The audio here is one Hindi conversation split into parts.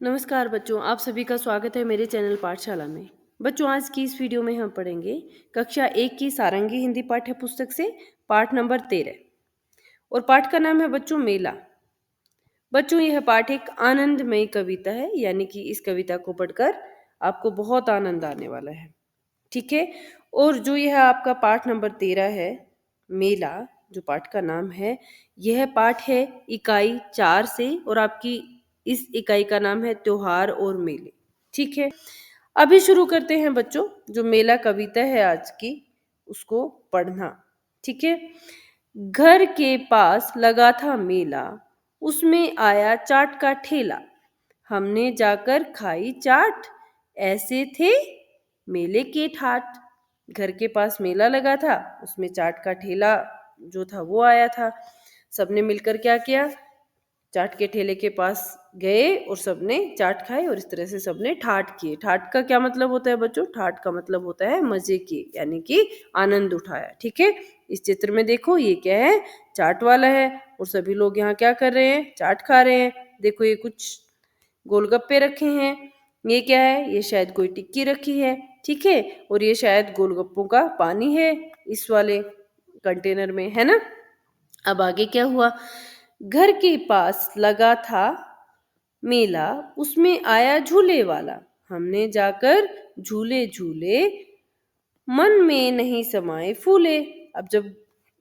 नमस्कार बच्चों, आप सभी का स्वागत है मेरे चैनल पाठशाला में। बच्चों, आज की इस वीडियो में हम पढ़ेंगे कक्षा 1 की सारंगी हिंदी पाठ्य पुस्तक से पाठ नंबर 13 और पाठ का नाम है बच्चों मेला। बच्चों, यह पाठ एक आनंदमयी कविता है, यानी कि इस कविता को पढ़कर आपको बहुत आनंद आने वाला है। ठीक है। और जो यह आपका पाठ नंबर 13 है, मेला, जो पाठ का नाम है, यह पाठ है इकाई 4 से और आपकी इस इकाई का नाम है त्योहार और मेले। ठीक है। अभी शुरू करते हैं बच्चों, जो मेला कविता है आज की, उसको पढ़ना। ठीक है। घर के पास लगा था मेला, उसमें आया चाट का ठेला, हमने जाकर खाई चाट, ऐसे थे मेले के ठाट। घर के पास मेला लगा था, उसमें चाट का ठेला जो था वो आया था। सबने मिलकर क्या किया, चाट के ठेले के पास गए और सबने चाट खाए और इस तरह से सबने ठाट किए। ठाट का क्या मतलब होता है बच्चों? ठाट का मतलब होता है मजे किए, यानी कि आनंद उठाया। ठीक है। इस चित्र में देखो, ये क्या है? चाट वाला है और सभी लोग यहाँ क्या कर रहे हैं? चाट खा रहे हैं। देखो, ये कुछ गोलगप्पे रखे हैं। ये क्या है? ये शायद कोई टिक्की रखी है। ठीक है। और ये शायद गोलगप्पों का पानी है इस वाले कंटेनर में, है ना? अब आगे क्या हुआ? घर के पास लगा था मेला, उसमें आया झूले वाला, हमने जाकर झूले झूले, मन में नहीं समाए फूले। अब जब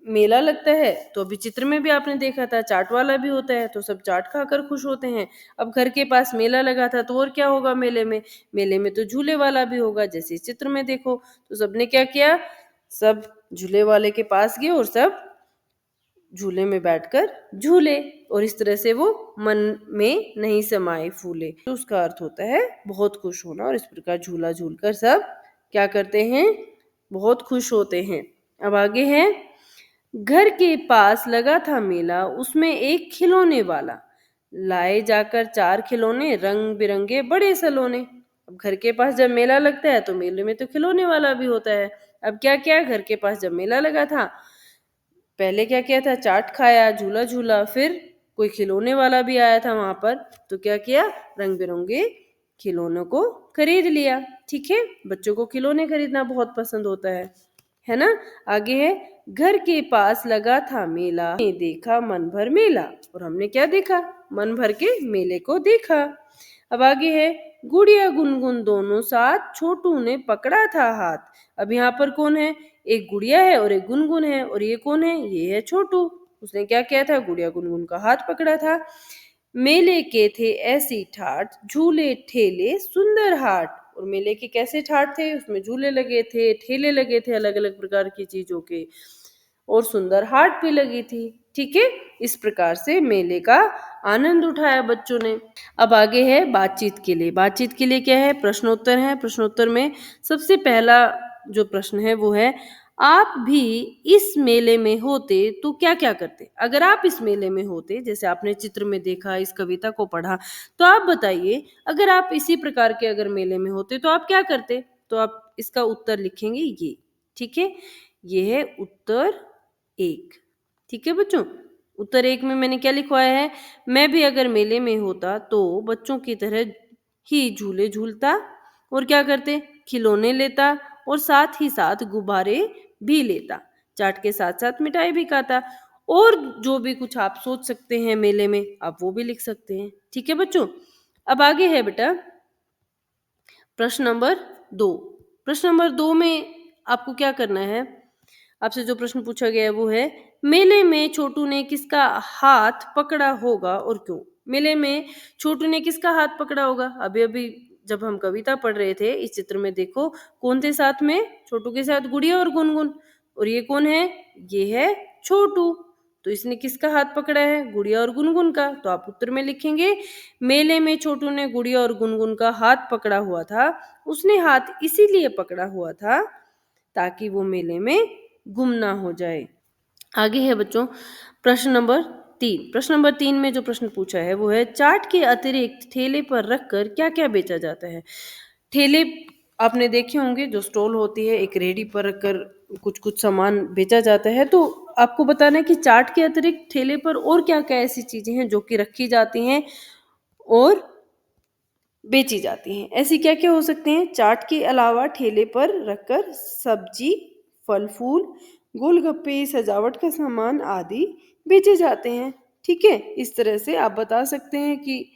मेला लगता है तो अभी चित्र में भी आपने देखा था चाट वाला भी होता है, तो सब चाट खाकर खुश होते हैं। अब घर के पास मेला लगा था तो और क्या होगा मेले में? मेले में तो झूले वाला भी होगा, जैसे इस चित्र में देखो। तो सबने क्या किया? सब झूले वाले के पास गए और सब झूले में बैठकर झूले, और इस तरह से वो मन में नहीं समाए फूले। तो उसका अर्थ होता है बहुत खुश होना, और इस प्रकार झूला झूलकर सब क्या करते हैं? बहुत खुश होते हैं। अब आगे है, घर के पास लगा था मेला, उसमें एक खिलौने वाला, लाए जाकर 4 खिलौने, रंग बिरंगे बड़े सलोने। अब घर के पास जब मेला लगता है तो मेले में तो खिलौने वाला भी होता है। अब क्या क्या, घर के पास जब मेला लगा था, पहले क्या किया था? चाट खाया, झूला झूला, फिर कोई खिलौने वाला भी आया था वहां पर, तो क्या किया? रंग बिरंगे खिलौनों को खरीद लिया। ठीक है। बच्चों को खिलौने खरीदना बहुत पसंद होता है ना? आगे है, घर के पास लगा था मेला, हमने देखा मन भर मेला, और हमने क्या देखा? मन भर के मेले को देखा। अब आगे है, गुड़िया गुनगुन दोनों साथ, छोटू ने पकड़ा था हाथ। अब यहाँ पर कौन है? एक गुड़िया है और एक गुनगुन है, और ये कौन है? ये है छोटू। उसने क्या किया था? गुड़िया गुनगुन का हाथ पकड़ा था। मेले के थे ऐसी ठाट, झूले ठेले सुंदर हाट। और मेले के कैसे ठाट थे? उसमें झूले लगे थे, ठेले लगे थे अलग अलग प्रकार की चीजों के, और सुंदर हाट भी लगी थी। ठीक है। इस प्रकार से मेले का आनंद उठाया बच्चों ने। अब आगे है बातचीत के लिए। बातचीत के लिए क्या है? प्रश्नोत्तर है। प्रश्नोत्तर में सबसे पहला जो प्रश्न है वो है, आप भी इस मेले में होते तो क्या क्या करते? अगर आप इस मेले में होते, जैसे आपने चित्र में देखा, इस कविता को पढ़ा, तो आप बताइए, अगर आप इसी प्रकार के अगर मेले में होते तो आप क्या करते? तो आप इसका उत्तर लिखेंगे ये। ठीक है। ये है उत्तर 1। ठीक है बच्चों। उत्तर 1 में मैंने क्या लिखवाया है? मैं भी अगर मेले में होता तो बच्चों की तरह ही झूले झूलता, और क्या करते? खिलौने लेता, और साथ ही साथ गुब्बारे भी लेता, चाट के साथ साथ मिठाई भी खाता, और जो भी कुछ आप सोच सकते हैं मेले में, आप वो भी लिख सकते हैं। ठीक है बच्चों। अब आगे है बेटा प्रश्न नंबर 2। प्रश्न नंबर 2 में आपको क्या करना है? आपसे जो प्रश्न पूछा गया है वो है, मेले में छोटू ने किसका हाथ पकड़ा होगा और क्यों? मेले में छोटू ने किसका हाथ पकड़ा होगा? अभी अभी जब हम कविता पढ़ रहे थे, इस चित्र में देखो कौन थे साथ में? छोटू के साथ गुड़िया और गुनगुन, और ये कौन है? ये है छोटू। तो इसने किसका हाथ पकड़ा है? गुड़िया और गुनगुन का। तो आप उत्तर में लिखेंगे, मेले में छोटू ने गुड़िया और गुनगुन का हाथ पकड़ा हुआ था, उसने हाथ इसीलिए पकड़ा हुआ था ताकि वो मेले में गुम ना हो जाए। आगे है बच्चों प्रश्न नंबर 3। प्रश्न नंबर 3 में जो प्रश्न पूछा है वो है, चाट के अतिरिक्त ठेले पर रखकर क्या क्या बेचा जाता है? ठेले आपने देखे होंगे, जो स्टॉल होती है, एक रेडी पर रखकर कुछ कुछ सामान बेचा जाता है। तो आपको बताना है कि चाट के अतिरिक्त ठेले पर और क्या क्या ऐसी चीजें हैं जो कि रखी जाती हैं और बेची जाती हैं। ऐसी क्या-क्या हो सकते हैं? चाट के अलावा ठेले पर रखकर सब्जी, फल-फूल, गोलगप्पे, सजावट का सामान आदि बेचे जाते हैं। ठीक है? इस तरह से आप बता सकते हैं कि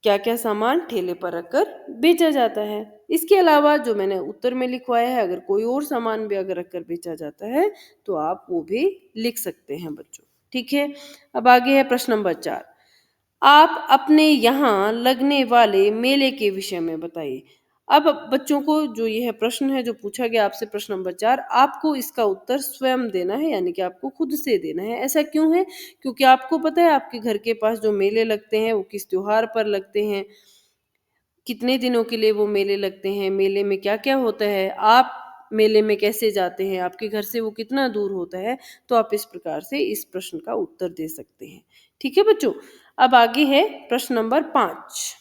क्या-क्या सामान ठेले पर रखकर बेचा जाता है। इसके अलावा जो मैंने उत्तर में लिखवाया है, अगर कोई और सामान भी अगर रखकर बेचा जाता है, तो आप वो भी लिख सकते हैं बच्चों। ठीक है? अब आगे है प्रश्न नंबर 4। आप अपने यहाँ लगने वाले मेले के विषय में बताइए। अब बच्चों को जो ये है प्रश्न है जो पूछा गया आपसे प्रश्न नंबर 4, आपको इसका उत्तर स्वयं देना है, यानी कि आपको खुद से देना है। ऐसा क्यों है? क्योंकि आपको पता है आपके घर के पास जो मेले लगते हैं वो किस त्योहार पर लगते हैं, कितने दिनों के लिए वो मेले लगते हैं, मेले में क्या-क्या होता है, आप मेले में कैसे जाते हैं, आपके घर से वो कितना दूर होता है, तो आप इस प्रकार से इस प्रश्न का उत्तर दे सकते हैं। ठीक है बच्चों? अब आगे है प्रश्न नंबर 5।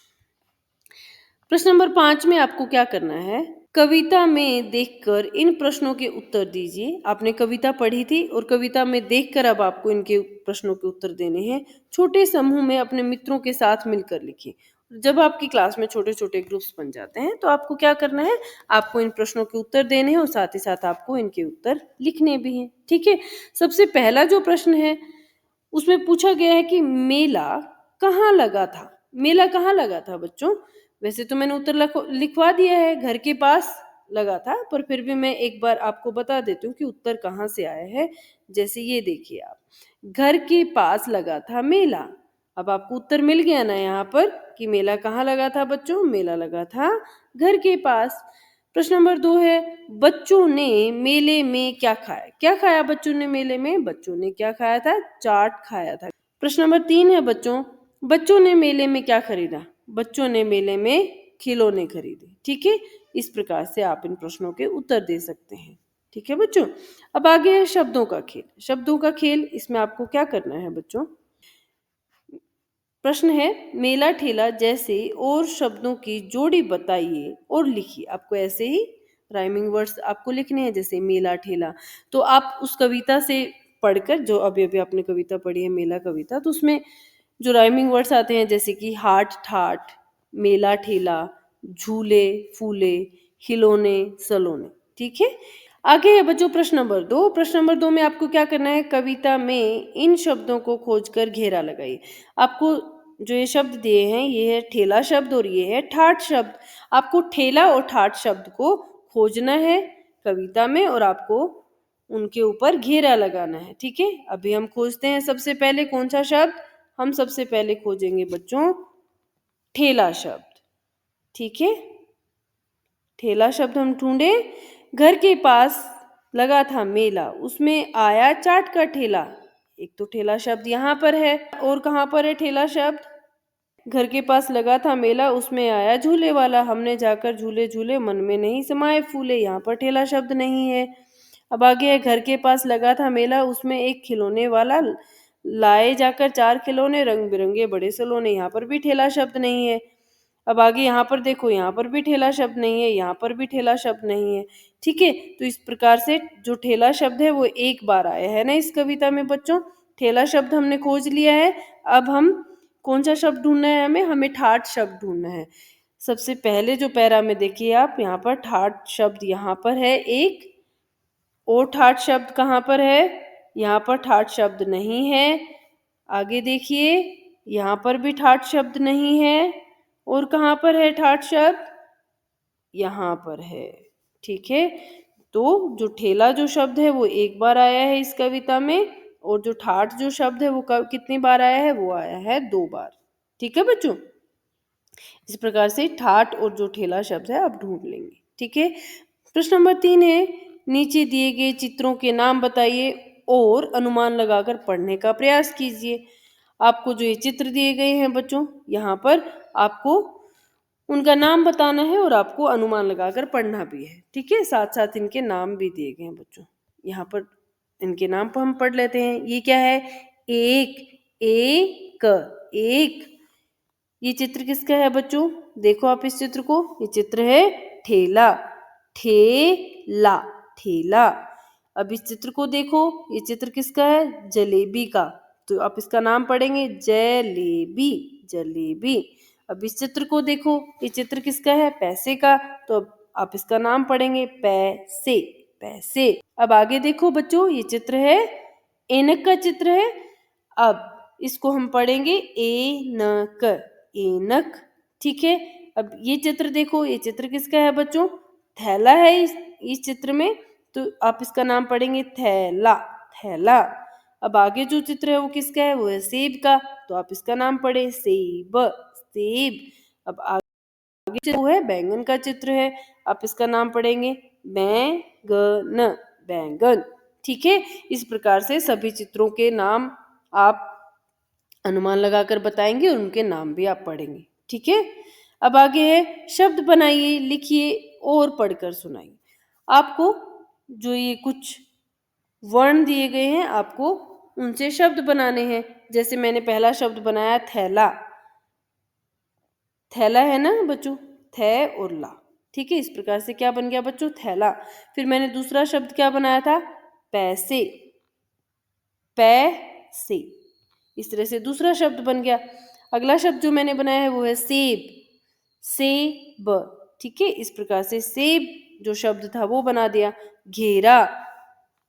प्रश्न नंबर 5 में आपको क्या करना है? कविता में देखकर इन प्रश्नों के उत्तर दीजिए। आपने कविता पढ़ी थी और कविता में देखकर अब आपको इनके प्रश्नों के उत्तर देने हैं। छोटे समूह में अपने मित्रों के साथ मिलकर लिखिए। जब आपकी क्लास में छोटे-छोटे ग्रुप्स बन जाते हैं, तो आपको क्या करना है? आपको इन प्रश्नों के उत्तर देने हैं और साथ ही साथ आपको इनके उत्तर लिखने भी हैं। ठीक है? सबसे पहला जो प्रश्न है, उसमें पूछा गया है कि मेला कहाँ लगा था? मेला कहाँ लगा था बच्चों? वैसे तो मैंने उत्तर लिखवा दिया है, घर के पास लगा था, पर फिर भी मैं एक बार आपको बता देती हूँ कि उत्तर कहाँ से आया है। जैसे ये देखिए आप, घर के पास लगा था मेला। अब आपको उत्तर मिल गया ना यहाँ पर कि मेला कहाँ लगा था बच्चों? मेला लगा था घर के पास। प्रश्न नंबर 2 है, बच्चों ने मेले में क्या खाया? क्या खाया बच्चों ने मेले में? बच्चों ने क्या खाया था? चाट खाया था। प्रश्न नंबर 3 है बच्चों, बच्चों ने मेले में क्या खरीदा? बच्चों ने मेले में खिलौने खरीदे। ठीक है? इस प्रकार से आप इन प्रश्नों के उत्तर दे सकते हैं। ठीक है बच्चों? अब आगे है शब्दों का खेल। शब्दों का खेल, इसमें आपको क्या करना है बच्चों? प्रश्न है, मेला ठेला जैसे और शब्दों की जोड़ी बताइए और लिखिए। आपको ऐसे ही राइमिंग वर्ड्स आपको लिखने हैं, जैसे मेला ठेला। तो आप उस कविता से पढ़कर, जो अभी अभी आपने कविता पढ़ी है मेला कविता, तो उसमें जो राइमिंग वर्ड्स आते हैं जैसे कि हाट ठाट, मेला ठेला, झूले फूले, खिलौने सलोने। ठीक है? आगे है बच्चों प्रश्न नंबर 2। प्रश्न नंबर 2 में आपको क्या करना है? कविता में इन शब्दों को खोजकर घेरा लगाइए। आपको जो ये शब्द दिए हैं, ये है ठेला शब्द और ये है ठाट शब्द। आपको ठेला और ठाट शब्द को खोजना है कविता में और आपको उनके ऊपर घेरा लगाना है। ठीक है? अभी हम खोजते हैं सबसे पहले कौन सा शब्द? हम सबसे पहले खोजेंगे बच्चों ठेला शब्द। ठीक है? ठेला शब्द हम ढूंढे। घर के पास लगा था मेला, उसमें आया चाट का ठेला। एक तो ठेला शब्द यहाँ पर है, और कहाँ पर है ठेला शब्द? घर के पास लगा था मेला, उसमें आया झूले वाला, हमने जाकर झूले झूले, मन में नहीं समाये फूले। यहाँ पर ठेला शब्द नहीं है। अब आगे है, घर के पास लगा था मेला, उसमें एक खिलौने वाला, लाए जाकर चार खिलौने, रंग बिरंगे बड़े सलोने। यहाँ पर भी ठेला शब्द नहीं है। अब आगे यहाँ पर देखो, यहाँ पर भी ठेला शब्द नहीं है, यहाँ पर भी ठेला शब्द नहीं है। ठीक है? तो इस प्रकार से जो ठेला शब्द है वो एक बार आया है ना इस कविता में बच्चों। ठेला शब्द हमने खोज लिया है। अब हम कौन सा शब्द ढूंढना है? हमें ठाट शब्द ढूंढना है। सबसे पहले जो पैरा में देखिए आप, यहाँ पर ठाट शब्द यहाँ पर है एक, और ठाट शब्द कहाँ पर है? यहाँ पर ठाट शब्द नहीं है। आगे देखिए, यहाँ पर भी ठाट शब्द नहीं है। और कहाँ पर है ठाट शब्द? यहाँ पर है। ठीक है? तो जो ठेला जो शब्द है वो एक बार आया है इस कविता में, और जो ठाट जो शब्द है वो कितनी बार आया है? वो आया है 2 बार। ठीक है बच्चों? इस प्रकार से ठाट और जो ठेला शब्द है आप ढूंढ लेंगे। ठीक है? प्रश्न नंबर 3 है, नीचे दिए गए चित्रों के नाम बताइए और अनुमान लगाकर पढ़ने का प्रयास कीजिए। आपको जो ये चित्र दिए गए हैं बच्चों, यहाँ पर आपको उनका नाम बताना है और आपको अनुमान लगाकर पढ़ना भी है। ठीक है? साथ साथ इनके नाम भी दिए गए हैं बच्चों। यहाँ पर इनके नाम पर हम पढ़ लेते हैं। ये क्या है? एक, एक, एक। ये चित्र किसका है बच्चों? देखो आप इस चित्र को, ये चित्र है ठेला, ठेला, ठेला। अब इस चित्र को देखो, ये चित्र किसका है? जलेबी का। तो आप इसका नाम पढ़ेंगे जलेबी, जलेबी। अब इस चित्र को देखो, ये चित्र किसका है? पैसे का। तो अब आप इसका नाम पढ़ेंगे पैसे, पैसे। अब आगे देखो बच्चों, ये चित्र है, ऐनक का चित्र है। अब इसको हम पढ़ेंगे ऐनक, ऐनक। ठीक है। अब ये चित्र देखो, ये चित्र किसका है बच्चों? थैला है इस चित्र में, तो आप इसका नाम पढ़ेंगे थैला, थैला। अब आगे जो चित्र है वो किसका है? वो है सेब का, तो आप इसका नाम पढ़े सेब, सेब। अब आगे वो है बैंगन का चित्र है, आप इसका नाम पढ़ेंगे बैंगन, बैंगन। ठीक है। इस प्रकार से सभी चित्रों के नाम आप अनुमान लगाकर बताएंगे और उनके नाम भी आप पढ़ेंगे। ठीक है। अब आगे है शब्द बनाइए, लिखिए और पढ़कर सुनाइए। आपको जो ये कुछ वर्ण दिए गए हैं, आपको उनसे शब्द बनाने हैं। जैसे मैंने पहला शब्द बनाया थैला, थैला है ना बच्चों, थे और ला। ठीक है। इस प्रकार से क्या बन गया बच्चों? थैला। फिर मैंने दूसरा शब्द क्या बनाया था? पैसे, पैसे। इस तरह से दूसरा शब्द बन गया। अगला शब्द जो मैंने बनाया है वो है सेब, सेब। ठीक है। इस प्रकार से सेब जो शब्द था वो बना दिया। घेरा,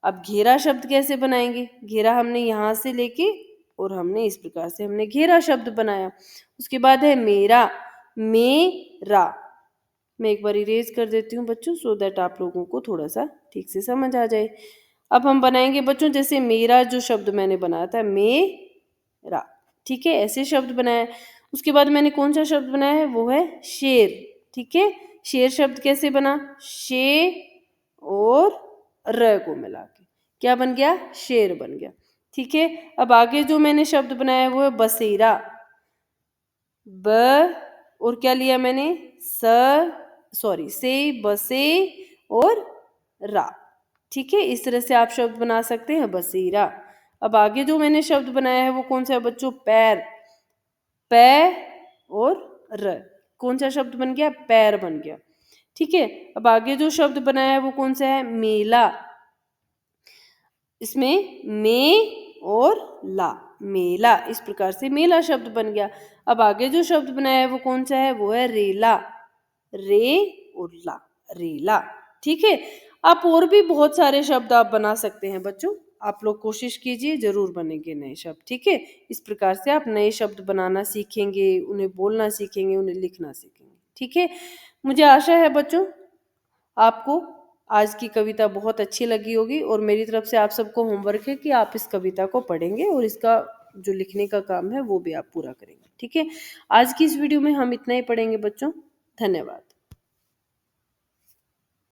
अब घेरा शब्द कैसे बनाएंगे? घेरा हमने यहाँ से लेके और हमने इस प्रकार से हमने घेरा शब्द बनाया। उसके बाद है मेरा, मेरा। मैं एक बार इरेज कर देती हूँ बच्चों, सो दैट आप लोगों को थोड़ा सा ठीक से समझ आ जाए। अब हम बनाएंगे बच्चों, जैसे मेरा जो शब्द मैंने बनाया था मेरा। ठीक है। ऐसे शब्द बनाया। उसके बाद मैंने कौन सा शब्द बनाया है? वो है शेर। ठीक है। शेर शब्द कैसे बना? शे और र को मिला के क्या बन गया? शेर बन गया। ठीक है। अब आगे जो मैंने शब्द बनाया है वो है बसेरा, ब और क्या लिया मैंने? से, बसे और रा। ठीक है। इस तरह से आप शब्द बना सकते हैं बसेरा। अब आगे जो मैंने शब्द बनाया है वो कौन सा है बच्चों? पैर, पै और र। कौन सा शब्द बन गया? पैर बन गया। ठीक है। अब आगे जो शब्द बनाया है वो कौन सा है? मेला। इसमें में और ला, मेला। इस प्रकार से मेला शब्द बन गया। अब आगे जो शब्द बनाया है वो कौन सा है? वो है रेला, रे और ला, रेला। ठीक है। आप और भी बहुत सारे शब्द आप बना सकते हैं बच्चों। आप लोग कोशिश कीजिए, जरूर बनेंगे नए शब्द। ठीक है। इस प्रकार से आप नए शब्द बनाना सीखेंगे, उन्हें बोलना सीखेंगे, उन्हें लिखना सीखेंगे। ठीक है। मुझे आशा है बच्चों आपको आज की कविता बहुत अच्छी लगी होगी, और मेरी तरफ से आप सबको होमवर्क है कि आप इस कविता को पढ़ेंगे और इसका जो लिखने का काम है वो भी आप पूरा करेंगे। ठीक है। आज की इस वीडियो में हम इतना ही पढ़ेंगे बच्चों। धन्यवाद।